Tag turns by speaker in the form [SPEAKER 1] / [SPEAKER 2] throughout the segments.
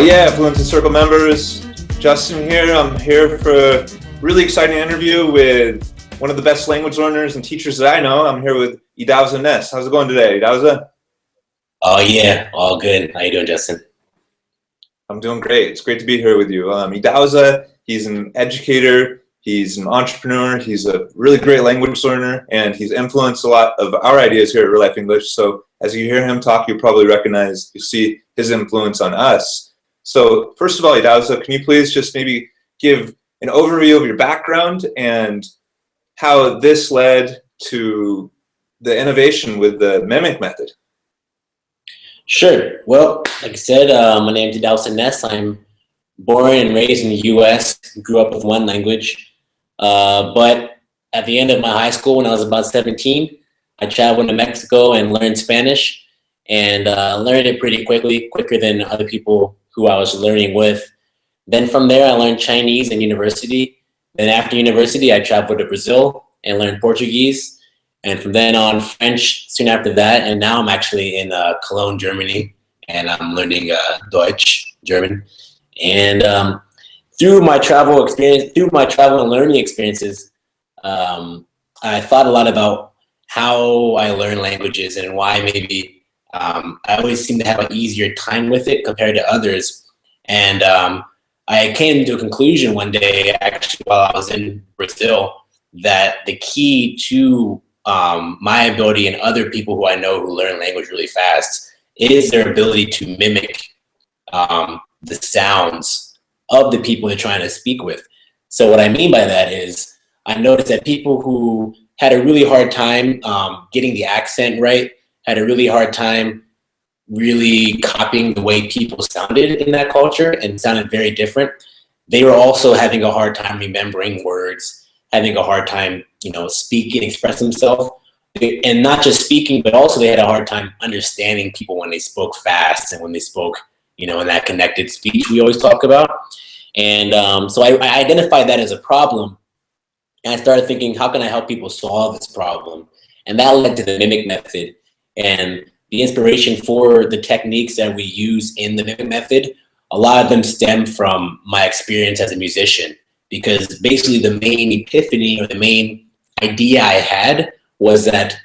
[SPEAKER 1] Yeah, Fluent in Circle members, Justin here. I'm here for a really exciting interview with one of the best language learners and teachers that I know. I'm here with Idahosa Ness. How's it going today, Idahosa?
[SPEAKER 2] Oh yeah, all good. How you doing, Justin?
[SPEAKER 1] I'm doing great. It's great to be here with you. Idahosa, he's an educator, he's an entrepreneur, he's a really great language learner, and he's influenced a lot of our ideas here at RealLife English. So as you hear him talk, you'll probably recognize, you'll see his influence on us. So first of all, Idahosa, can you please just maybe give an overview of your background and how this led to the innovation with the mimic method?
[SPEAKER 2] Sure. Well, like I said, my name is Idahosa Ness. I'm born and raised in the U.S., grew up with one language. But at the end of my high school, when I was about 17, I traveled to Mexico and learned Spanish, and learned it pretty quickly, quicker than other people who I was learning with. Then from there, I learned Chinese in university. Then after university, I traveled to Brazil and learned Portuguese. And from then on, French soon after that. And now I'm actually in Cologne, Germany, and I'm learning Deutsch, German. And through my travel and learning experiences, I thought a lot about how I learn languages and why maybe I always seem to have an easier time with it compared to others. And I came to a conclusion one day, actually, while I was in Brazil, that the key to my ability and other people who I know who learn language really fast is their ability to mimic the sounds of the people they're trying to speak with. So what I mean by that is I noticed that people who had a really hard time getting the accent right, had a really hard time really copying the way people sounded in that culture and sounded very different. They were also having a hard time remembering words, having a hard time, speaking, expressing themselves. And not just speaking, but also they had a hard time understanding people when they spoke fast and when they spoke, in that connected speech we always talk about. And so I identified that as a problem. And I started thinking, how can I help people solve this problem? And that led to the mimic method. And the inspiration for the techniques that we use in the mimic method, a lot of them stem from my experience as a musician. Because basically the main epiphany or the main idea I had was that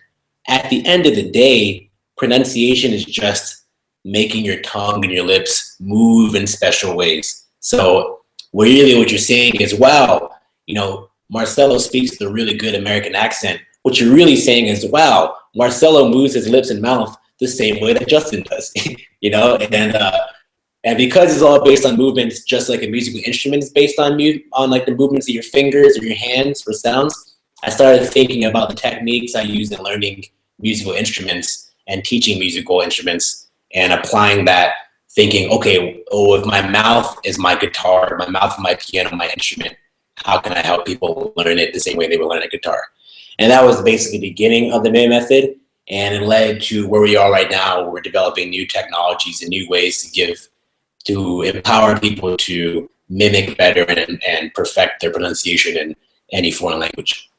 [SPEAKER 2] at the end of the day, pronunciation is just making your tongue and your lips move in special ways. So really what you're saying is, wow, Marcelo speaks with a really good American accent. What you're really saying is, wow, Marcelo moves his lips and mouth the same way that Justin does, and because it's all based on movements, just like a musical instrument is based on like the movements of your fingers or your hands for sounds, I started thinking about the techniques I use in learning musical instruments and teaching musical instruments and applying that, thinking, okay, if my mouth is my guitar, my mouth is my piano, my instrument, how can I help people learn it the same way they would learn a guitar? And that was basically the beginning of the MIM method, and it led to where we are right now, where we're developing new technologies and new ways to empower people to mimic better and perfect their pronunciation in any foreign language.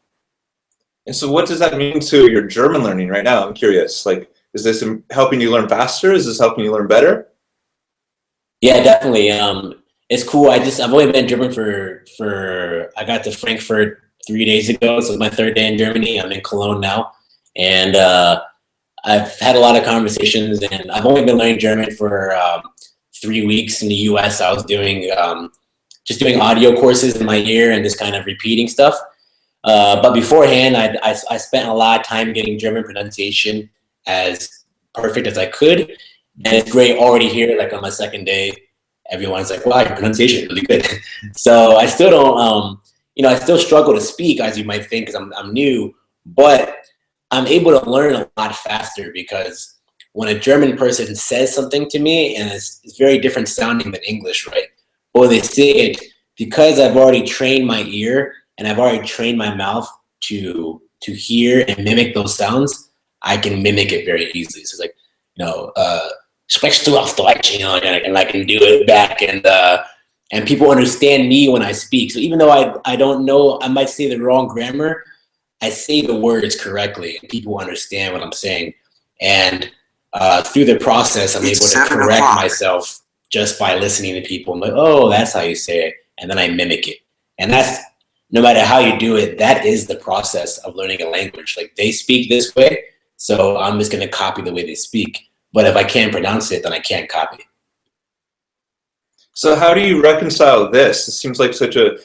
[SPEAKER 1] And so what does that mean to your German learning right now? I'm curious. Like, is this helping you learn faster? Is this helping you learn better?
[SPEAKER 2] Yeah, definitely. It's cool. I've only been in German I got to Frankfurt 3 days ago, so it's my third day in Germany. I'm in Cologne now, and I've had a lot of conversations, and I've only been learning German for 3 weeks in the US. I was doing just doing audio courses in my ear and just kind of repeating stuff. But beforehand, I spent a lot of time getting German pronunciation as perfect as I could. And it's great already here, like on my second day, everyone's like, wow, your pronunciation is really good. So I still don't, I still struggle to speak, as you might think, because I'm new, but I'm able to learn a lot faster because when a German person says something to me, and it's very different sounding than English, right? But when they say it, because I've already trained my ear and I've already trained my mouth to hear and mimic those sounds, I can mimic it very easily. So it's like, sprichst du auf Deutsch, and I can do it back, and people understand me when I speak. So even though I don't know, I might say the wrong grammar, I say the words correctly, and people understand what I'm saying. And through the process, I'm able to correct myself just by listening to people. I'm like, oh, that's how you say it. And then I mimic it. And that's, no matter how you do it, that is the process of learning a language. Like, they speak this way, so I'm just going to copy the way they speak. But if I can't pronounce it, then I can't copy.
[SPEAKER 1] So how do you reconcile this? It seems like such a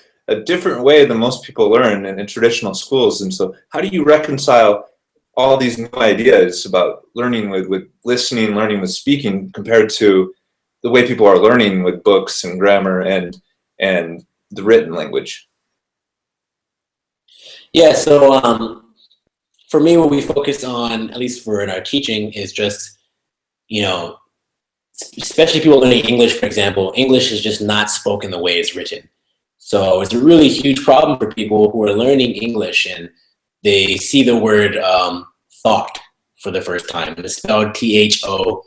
[SPEAKER 1] different way than most people learn in traditional schools. And so how do you reconcile all these new ideas about learning with listening, learning with speaking, compared to the way people are learning with books and grammar and the written language?
[SPEAKER 2] Yeah, so for me, what we focus on, at least for in our teaching, is just, you know, especially people learning English, for example, English is just not spoken the way it's written. So it's a really huge problem for people who are learning English and they see the word thought for the first time. And it's spelled Thought.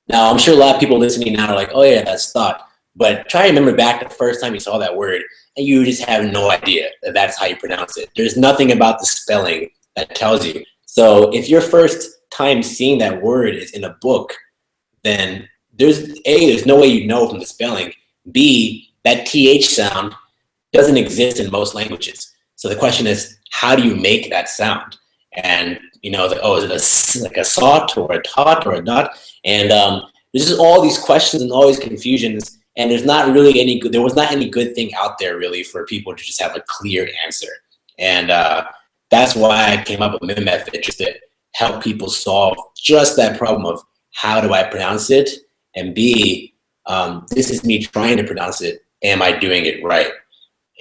[SPEAKER 2] Now, I'm sure a lot of people listening now are like, oh yeah, that's thought. But try to remember back the first time you saw that word and you just have no idea that that's how you pronounce it. There's nothing about the spelling that tells you. So if your first time seeing that word is in a book, then there's no way you know from the spelling. B, that TH sound doesn't exist in most languages. So the question is, how do you make that sound? And, you know, is it like a sot or a tot or a dot? And there's just all these questions and all these confusions. And there was not any good thing out there really for people to just have a clear answer. And that's why I came up with a method, just to help people solve just that problem of how do I pronounce it? And B, this is me trying to pronounce it. Am I doing it right?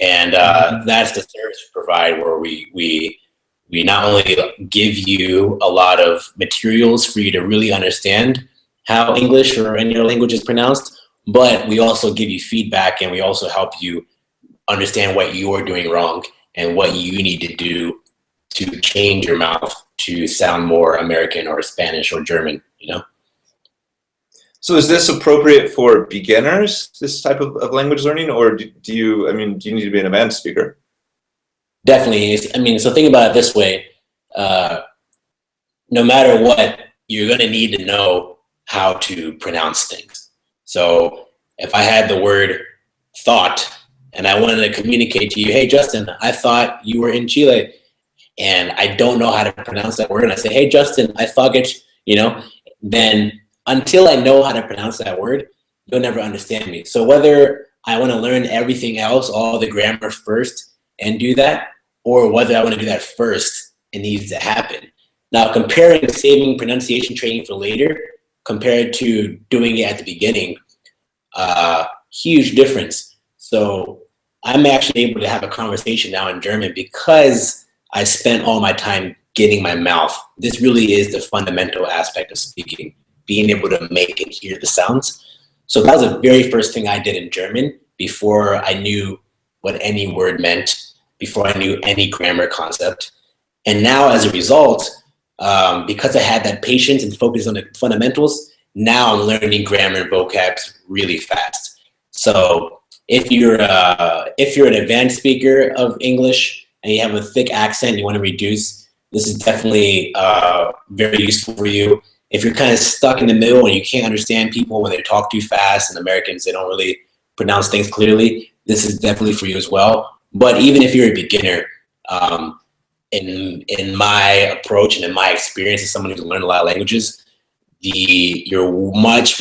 [SPEAKER 2] And that's the service we provide, where we not only give you a lot of materials for you to really understand how English or any other language is pronounced, but we also give you feedback and we also help you understand what you're doing wrong and what you need to do to change your mouth to sound more American or Spanish or German, you know?
[SPEAKER 1] So is this appropriate for beginners, this type of language learning, or do you need to be an advanced speaker?
[SPEAKER 2] Definitely. I mean, so think about it this way. No matter what, you're going to need to know how to pronounce things. So if I had the word thought and I wanted to communicate to you, hey, Justin, I thought you were in Chile, and I don't know how to pronounce that word, and I say, hey, Justin, I thought it, you know, then until I know how to pronounce that word, you'll never understand me. So whether I want to learn everything else, all the grammar first and do that, or whether I want to do that first, it needs to happen. Now, comparing saving pronunciation training for later compared to doing it at the beginning, huge difference. So I'm actually able to have a conversation now in German because I spent all my time getting my mouth. This really is the fundamental aspect of speaking, being able to make and hear the sounds. So that was the very first thing I did in German before I knew what any word meant, before I knew any grammar concept. And now as a result, because I had that patience and focus on the fundamentals, now I'm learning grammar and vocab really fast. So if you're an advanced speaker of English and you have a thick accent, you want to reduce, this is definitely very useful for you. If you're kind of stuck in the middle and you can't understand people when they talk too fast, and Americans, they don't really pronounce things clearly, this is definitely for you as well. But even if you're a beginner, in my approach and in my experience as someone who's learned a lot of languages, you're much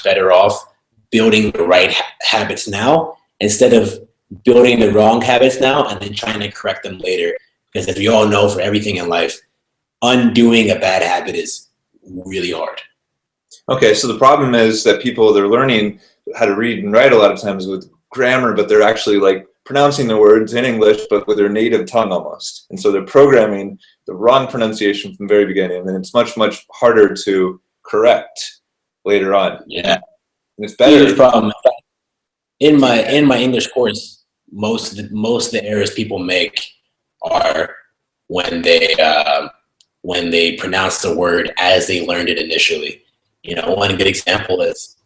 [SPEAKER 2] better off building the right habits now instead of building the wrong habits now and then trying to correct them later. Because as we all know, for everything in life, undoing a bad habit is really hard.
[SPEAKER 1] Okay, so the problem is that they're learning how to read and write a lot of times with grammar, but they're actually like pronouncing the words in English, but with their native tongue almost. And so they're programming the wrong pronunciation from the very beginning, and it's much harder to correct later on.
[SPEAKER 2] Yeah,
[SPEAKER 1] and it's better.
[SPEAKER 2] Huge problem. In my English course, most of the errors people make are when they pronounce the word as they learned it initially. You know, one good example is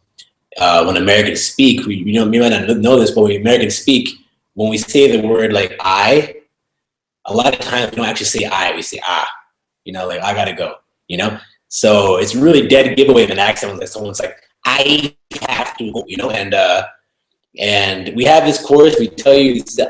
[SPEAKER 2] when Americans speak. You might not know this, but when Americans speak, when we say the word like I, a lot of times we don't actually say I, we say ah. You know, like I gotta go. You know, So it's really dead giveaway of an accent when someone's like, I have to, you know, and we have this course, we tell you it's the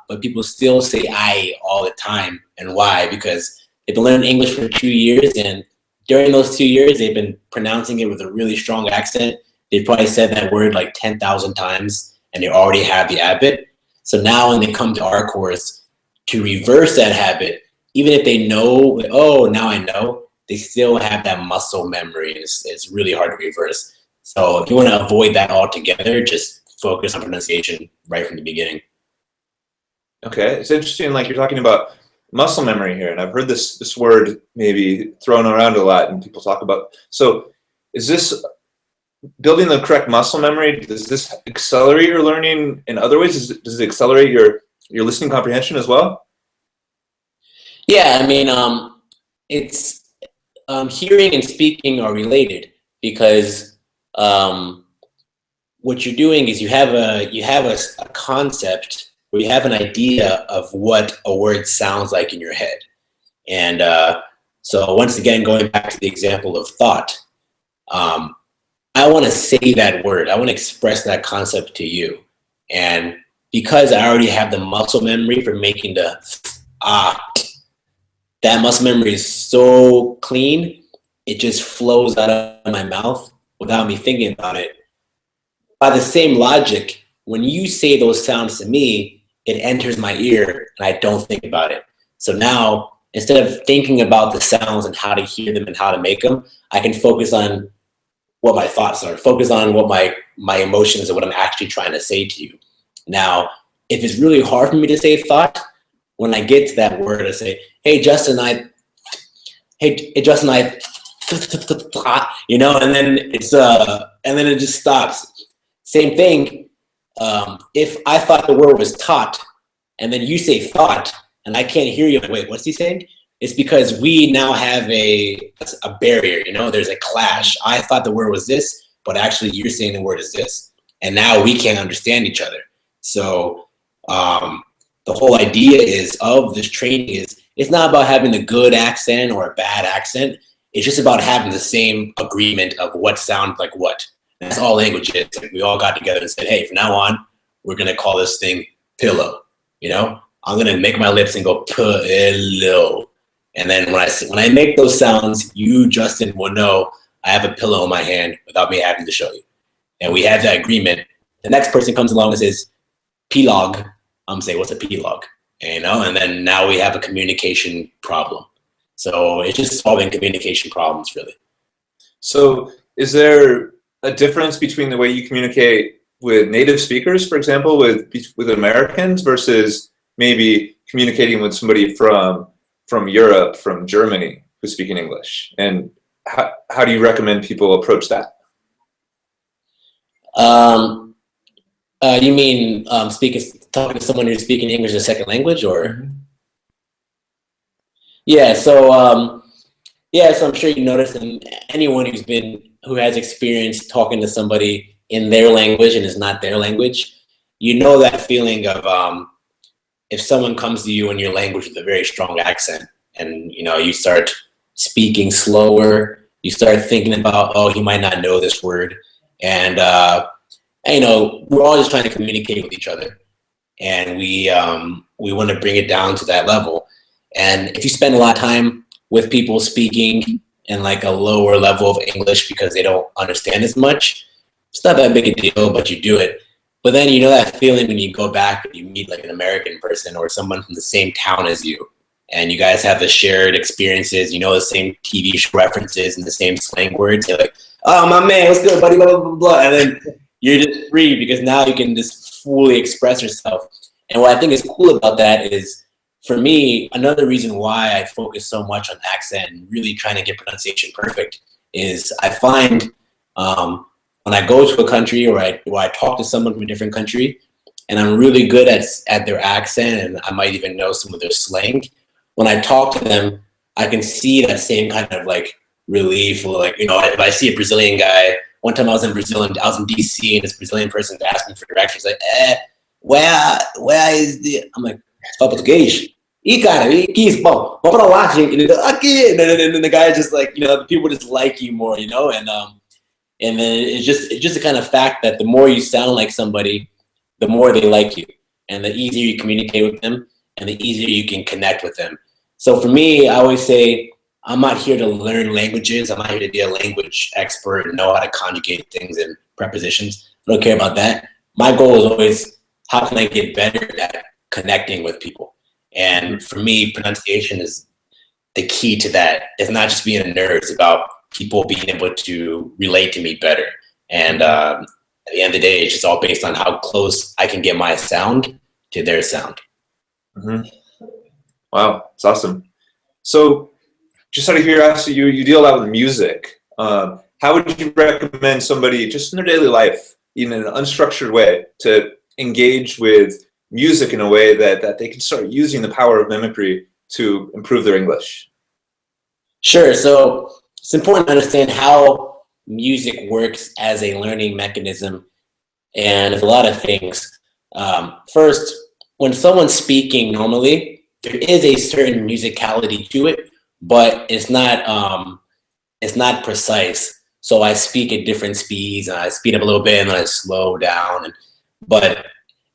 [SPEAKER 2] but people still say I all the time. And why? Because they've been learning English for 2 years, and during those 2 years, they've been pronouncing it with a really strong accent. They've probably said that word like 10,000 times, and they already have the habit. So now when they come to our course to reverse that habit, even if they know, like, oh, now I know, they still have that muscle memory. It's really hard to reverse. So if you want to avoid that altogether, just focus on pronunciation right from the beginning.
[SPEAKER 1] Okay, it's interesting. Like you're talking about muscle memory here, and I've heard this word maybe thrown around a lot, and people talk about. So, is this building the correct muscle memory? Does this accelerate your learning in other ways? Does it accelerate your listening comprehension as well?
[SPEAKER 2] Yeah, I mean, it's hearing and speaking are related because what you're doing is you have a concept, or you have an idea of what a word sounds like in your head. And so once again, going back to the example of thought, I want to say that word. I want to express that concept to you. And because I already have the muscle memory for making the that muscle memory is so clean, it just flows out of my mouth without me thinking about it. By the same logic, when you say those sounds to me, it enters my ear and I don't think about it. So now, instead of thinking about the sounds and how to hear them and how to make them, I can focus on what my thoughts are, focus on what my emotions and what I'm actually trying to say to you. Now, if it's really hard for me to say thought, when I get to that word, I say, hey, Justin, you know, and then it just stops. Same thing, if I thought the word was taught, and then you say thought, and I can't hear you, like, wait, what's he saying? It's because we now have a barrier, you know, there's a clash. I thought the word was this, but actually you're saying the word is this. And now we can't understand each other. So the whole idea of this training is, it's not about having a good accent or a bad accent. It's just about having the same agreement of what sounds like what. That's all language is. Like, we all got together and said, hey, from now on, we're going to call this thing pillow. You know, I'm going to make my lips and go pillow. And then when I make those sounds, you, Justin, will know I have a pillow in my hand without me having to show you. And we have that agreement. The next person comes along and says, P-log. I'm saying, what's a P-log? You know, and then now we have a communication problem. So it's just solving communication problems, really.
[SPEAKER 1] So is there a difference between the way you communicate with native speakers, for example, with Americans, versus maybe communicating with somebody from Europe, from Germany, who's speaking English? And how do you recommend people approach that?
[SPEAKER 2] You mean talking to someone who's speaking English as a second language, or? Mm-hmm. Yeah, so I'm sure you noticed, and anyone who has experience talking to somebody in their language and is not their language, you know that feeling of if someone comes to you in your language with a very strong accent, and you know, you start speaking slower, you start thinking about, oh, he might not know this word, and you know, we're all just trying to communicate with each other, and we want to bring it down to that level. And if you spend a lot of time with people speaking in like a lower level of English because they don't understand as much, it's not that big a deal, but you do it. But then you know that feeling when you go back and you meet like an American person or someone from the same town as you, and you guys have the shared experiences, you know, the same TV show references and the same slang words. You're like, oh, my man, what's good, buddy, blah, blah, blah, blah. And then you're just free because now you can just fully express yourself. And what I think is cool about that is, for me, another reason why I focus so much on accent and really trying to get pronunciation perfect is I find when I go to a country or I talk to someone from a different country and I'm really good at their accent and I might even know some of their slang, when I talk to them, I can see that same kind of like relief, or like, you know, if I see a Brazilian guy, one time I was in Brazil and I was in DC and this Brazilian person asked me for directions, like, where is the, I'm like, it's Portuguese. He's bom. Vamos pra lá, gente. And then the guy just like, the people just like you more, and then it's just a kind of fact that the more you sound like somebody, the more they like you, and the easier you communicate with them, and the easier you can connect with them. So for me, I always say, I'm not here to learn languages. I'm not here to be a language expert and know how to conjugate things and prepositions. I don't care about that. My goal is always, how can I get better at connecting with people? And for me, pronunciation is the key to that. It's not just being a nerd. It's about people being able to relate to me better. And at the end of the day, it's just all based on how close I can get my sound to their sound.
[SPEAKER 1] Mm-hmm. Wow, it's awesome. So, just out of curiosity, you deal a lot with music. How would you recommend somebody just in their daily life, in an unstructured way, to engage with music in a way that they can start using the power of mimicry to improve their English?
[SPEAKER 2] Sure. So it's important to understand how music works as a learning mechanism. And there's a lot of things. First, when someone's speaking normally, there is a certain musicality to it, but it's not precise. So I speak at different speeds, and I speed up a little bit, and then I slow down. But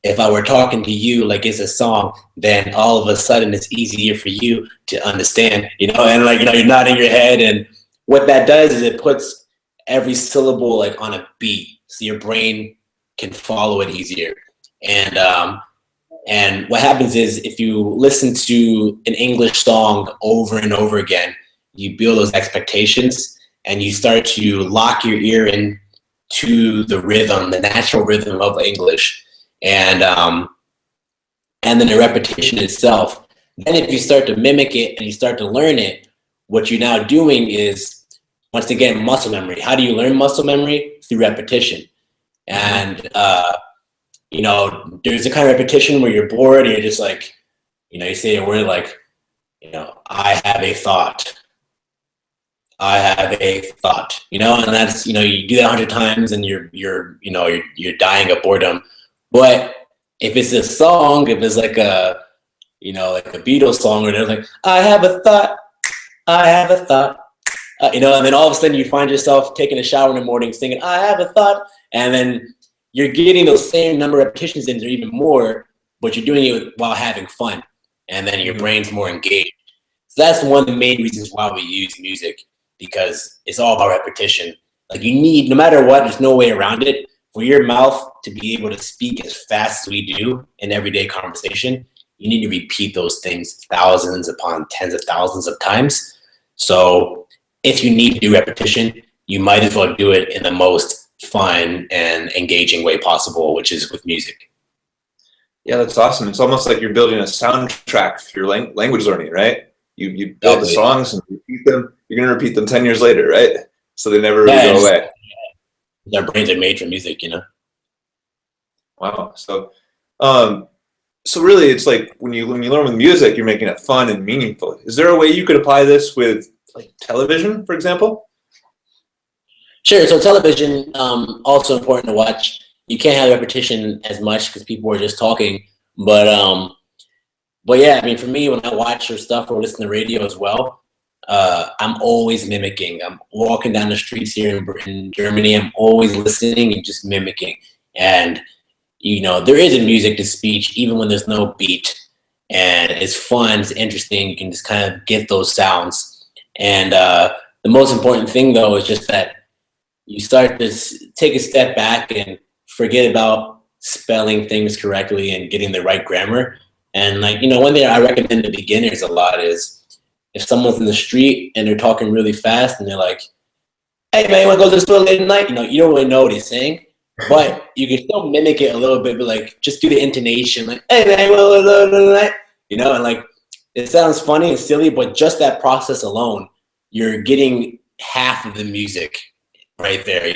[SPEAKER 2] if I were talking to you like it's a song, then all of a sudden it's easier for you to understand, and you're nodding your head. And what that does is it puts every syllable like on a beat, so your brain can follow it easier. And what happens is, if you listen to an English song over and over again, you build those expectations, and you start to lock your ear in to the rhythm, the natural rhythm of English. And then the repetition itself. Then if you start to mimic it and you start to learn it, what you're now doing is, once again, muscle memory. How do you learn muscle memory? Through repetition. And there's a kind of repetition where you're bored and you're just like, you say a word like, I have a thought. I have a thought, and that's, you do that 100 times and you're dying of boredom. But if it's a song, if it's like a Beatles song, where they're like, I have a thought, I have a thought, and then all of a sudden you find yourself taking a shower in the morning singing, I have a thought, and then you're getting those same number of repetitions in there, even more, but you're doing it while having fun, and then your brain's more engaged. So that's one of the main reasons why we use music, because it's all about repetition. Like, you need, no matter what, there's no way around it. For your mouth to be able to speak as fast as we do in everyday conversation, you need to repeat those things thousands upon tens of thousands of times. So if you need to do repetition, you might as well do it in the most fun and engaging way possible, which is with music.
[SPEAKER 1] Yeah, that's awesome. It's almost like you're building a soundtrack for your language learning, right? You build the songs and repeat them. You're going to repeat them 10 years later, right? So they never really go away.
[SPEAKER 2] Our brains are made for music,
[SPEAKER 1] Wow. So really, it's like when you learn with music, you're making it fun and meaningful. Is there a way you could apply this with like television, for example?
[SPEAKER 2] Sure. So television, also important to watch. You can't have repetition as much because people are just talking. But yeah, I mean, for me, when I watch your stuff or listen to radio as well, I'm always mimicking. I'm walking down the streets here in Germany. I'm always listening and just mimicking. And, there is a music to speech, even when there's no beat. And it's fun, it's interesting. You can just kind of get those sounds. And the most important thing, though, is just that you start to take a step back and forget about spelling things correctly and getting the right grammar. And one thing I recommend to beginners a lot is, if someone's in the street and they're talking really fast and they're like, hey man, you wanna go to the store late at night? You don't really know what he's saying, but you can still mimic it a little bit, but like, just do the intonation, like, hey man, you wanna go to the store late at night? And like, it sounds funny and silly, but just that process alone, you're getting half of the music right there,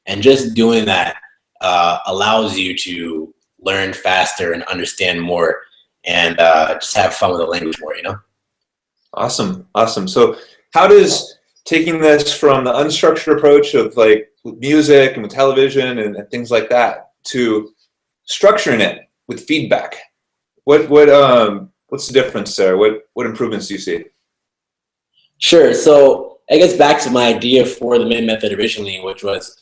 [SPEAKER 2] and just doing that allows you to learn faster and understand more, and just have fun with the language more,
[SPEAKER 1] Awesome. So how does taking this from the unstructured approach of like with music and with television and things like that to structuring it with feedback, what What's the difference there? What improvements do you see?
[SPEAKER 2] Sure. So I guess back to my idea for the MIM method originally, which was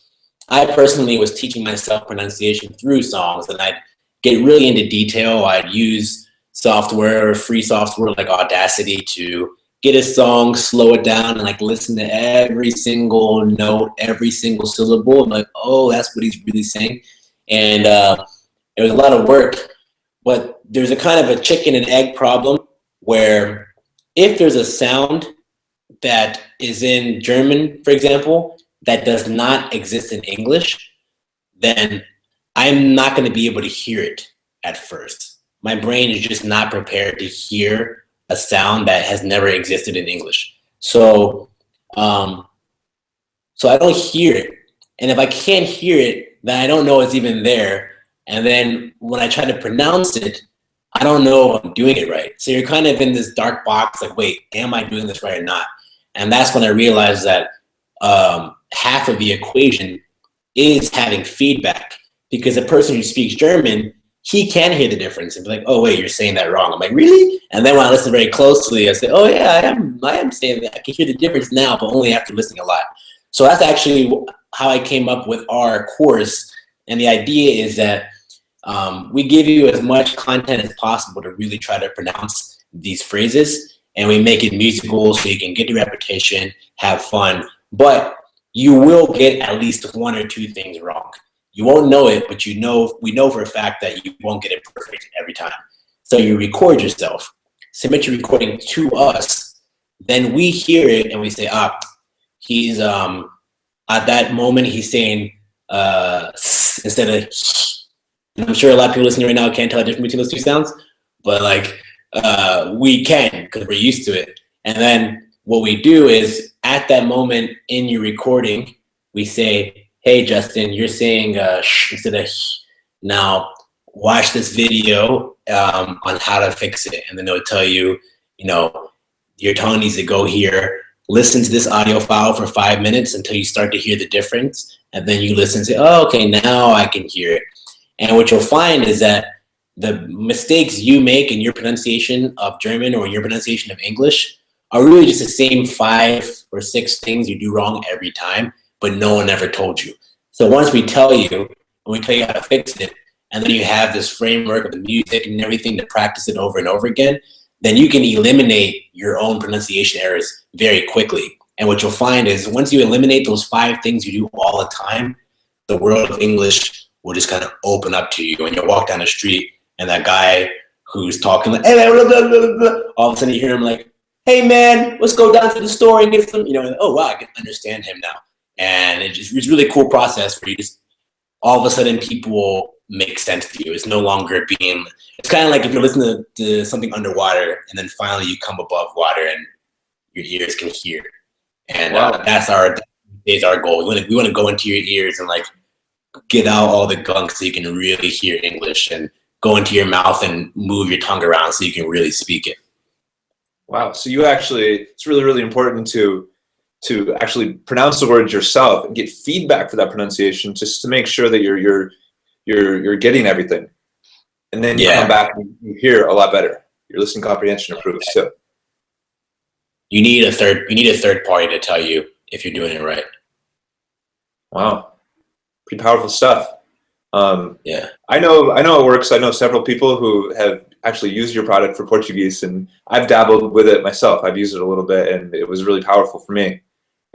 [SPEAKER 2] I personally was teaching myself pronunciation through songs, and I'd get really into detail. I'd use software, free software like Audacity to get a song, slow it down, and like listen to every single note, every single syllable. I'm like, oh, that's what he's really saying. And it was a lot of work, but there's a kind of a chicken and egg problem where if there's a sound that is in German, for example, that does not exist in English, then I'm not going to be able to hear it at first. My brain is just not prepared to hear a sound that has never existed in English. So I don't hear it. And if I can't hear it, then I don't know it's even there. And then when I try to pronounce it, I don't know if I'm doing it right. So you're kind of in this dark box, like, wait, am I doing this right or not? And that's when I realized that half of the equation is having feedback, because a person who speaks German, he can hear the difference and be like, oh, wait, you're saying that wrong. I'm like, really? And then when I listen very closely, I say, oh, yeah, I am saying that. I can hear the difference now, but only after listening a lot. So that's actually how I came up with our course. And the idea is that we give you as much content as possible to really try to pronounce these phrases. And we make it musical so you can get the repetition, have fun. But you will get at least one or two things wrong. You won't know it, but we know for a fact that you won't get it perfect every time. So you record yourself, submit your recording to us, then we hear it and we say, he's at that moment he's saying instead of. And I'm sure a lot of people listening right now can't tell the difference between those two sounds, but like we can, because we're used to it. And then what we do is at that moment in your recording, we say, hey, Justin, you're saying sh instead of sh. Now watch this video on how to fix it. And then it'll tell you, your tongue needs to go here. Listen to this audio file for 5 minutes until you start to hear the difference. And then you listen and say, oh, okay, now I can hear it. And what you'll find is that the mistakes you make in your pronunciation of German or your pronunciation of English are really just the same 5 or 6 things you do wrong every time, but no one ever told you. So once we tell you, and we tell you how to fix it, and then you have this framework of the music and everything to practice it over and over again, then you can eliminate your own pronunciation errors very quickly. And what you'll find is once you eliminate those 5 things you do all the time, the world of English will just kind of open up to you. And you'll walk down the street and that guy who's talking like, hey man, blah, blah, blah, blah, all of a sudden you hear him like, hey man, let's go down to the store and get some, and, oh wow, I can understand him now. And it's a really cool process where you just, all of a sudden people will make sense to you. It's no longer being, it's kind of like if you're listening to something underwater and then finally you come above water and your ears can hear. And
[SPEAKER 1] wow.
[SPEAKER 2] That's our goal. We want to go into your ears and like get out all the gunk so you can really hear English, and go into your mouth and move your tongue around so you can really speak it.
[SPEAKER 1] Wow. So you actually, it's really, really important to actually pronounce the words yourself and get feedback for that pronunciation, just to make sure that you're getting everything. And then you come back and you hear a lot better. Your listening comprehension improves too.
[SPEAKER 2] You need a third party to tell you if you're doing it right.
[SPEAKER 1] Wow. Pretty powerful stuff.
[SPEAKER 2] Yeah.
[SPEAKER 1] I know it works. I know several people who have actually used your product for Portuguese, and I've dabbled with it myself. I've used it a little bit, and it was really powerful for me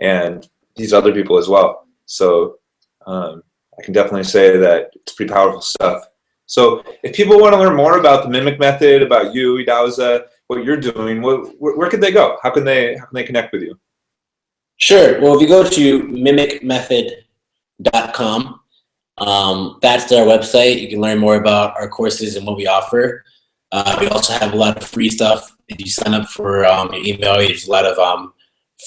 [SPEAKER 1] and these other people as well. So I can definitely say that it's pretty powerful stuff. So if people want to learn more about the Mimic method, about you, Idahosa, what you're doing, where could they go? How can they connect with you?
[SPEAKER 2] Sure. Well, if you go to mimicmethod.com, that's our website. You can learn more about our courses and what we offer. We also have a lot of free stuff. If you sign up for your email, there's a lot of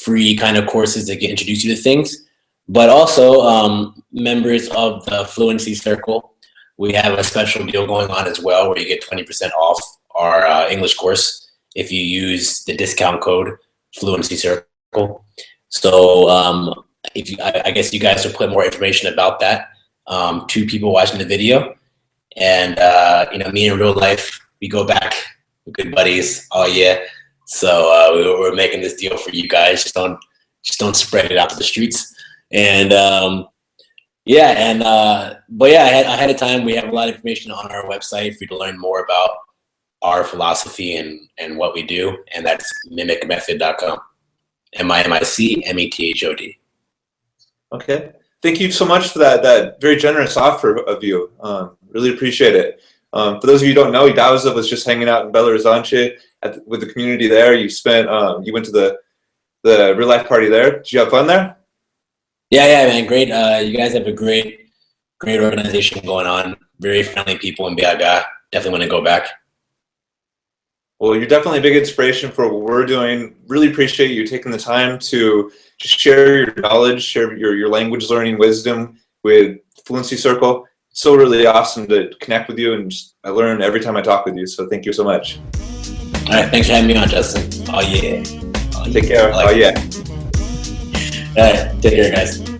[SPEAKER 2] free kind of courses that can introduce you to things. But also members of the Fluency Circle, we have a special deal going on as well where you get 20% off our English course if you use the discount code Fluency Circle. So I guess you guys will put more information about that to people watching the video. And me in real life, we go back good buddies. Oh yeah. So we're making this deal for you guys. Just don't spread it out to the streets. And but yeah, ahead of time, we have a lot of information on our website for you to learn more about our philosophy and what we do, and that's mimicmethod.com. MIMICMETHOD.
[SPEAKER 1] Okay. Thank you so much for that very generous offer of you. Really appreciate it. For those of you who don't know, Idahosa was just hanging out in Belo Horizonte with the community there. You went to the real life party there. Did you have fun there?
[SPEAKER 2] Yeah, man, great. You guys have a great organization going on. Very friendly people in BH. Definitely want to go back.
[SPEAKER 1] Well, you're definitely a big inspiration for what we're doing. Really appreciate you taking the time to just share your knowledge, share your language learning wisdom with Fluency Circle. It's so really awesome to connect with you, and I learn every time I talk with you. So thank you so much.
[SPEAKER 2] All right, thanks for having me on, Justin. Oh yeah.
[SPEAKER 1] Take care.
[SPEAKER 2] All right, take care, guys.